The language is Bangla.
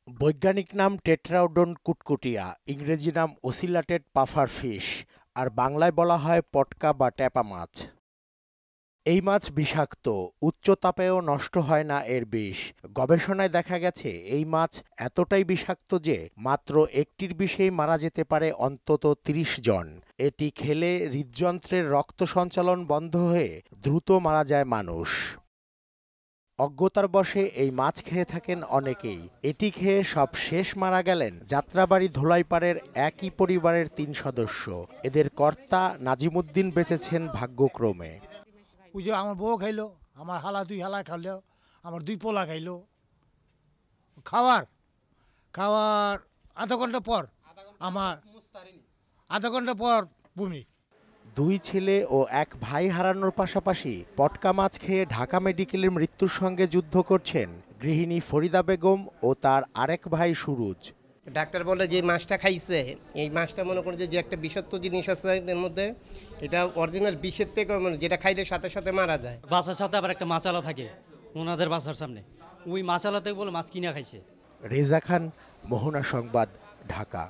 বৈজ্ঞানিক নাম টেট্রাওডন কুটকুটিয়া, ইংরেজি নাম ওসিলাটেড পাফার ফিশ, আর বাংলায় বলা হয় পটকা বা ট্যাপা মাছ। এই মাছ বিষাক্ত, উচ্চ তাপেও নষ্ট হয় না এর বিষ। গবেষণায় দেখা গেছে এই মাছ এতটাই বিষাক্ত যে মাত্র একটির বিষেই মারা যেতে পারে অন্তত ৩০ জন। এটি খেলে হৃদযন্ত্রের রক্ত সঞ্চালন বন্ধ হয়ে দ্রুত মারা যায় মানুষ। অজ্ঞতার বশে এই মাছ খেয়ে থাকেন অনেকেই। এটি খেয়ে সব শেষ মারা গেলেন যাত্রাবাড়ি ধোলাইপাড়ের একই পরিবারের ৩ সদস্য। এদের কর্তা নাজিমুদ্দিন বেঁচেছেন ভাগ্যক্রমে। ওই যে আমার বউ খাইলো, আমার হালা দুই হালা খাইলো, আমার দুই পোলা খাইলো। খাওয়ার খাওয়ার আধা ঘন্টা পর আমার আধা ঘন্টা পর বমি। ২ ছেলে ও ১ ভাই হারানোর পাশাপাশি পটকা মাছ খেয়ে ঢাকা মেডিকেলের মৃত্যুর সঙ্গে যুদ্ধ করছেন গৃহিণী ফরিদা বেগম ও তার আরেক ভাই সুরুজ। ডাক্তার বলে যে মাছটা খাইছে, এই মাছটা মনে করেন যে একটা বিষাক্ত জিনিস আছে এর মধ্যে, এটা অরিজিনাল বিষের থেকে যেটা খাইলে সাথে সাথে মারা যায়। বাসার সাথে আবার একটা মাছালা থাকে ওনাদের বাসার সামনে, ওই মাছালা থেকে বলে মাছ কিনা খাইছে। রেজা খান, মোহনা সংবাদ, ঢাকা।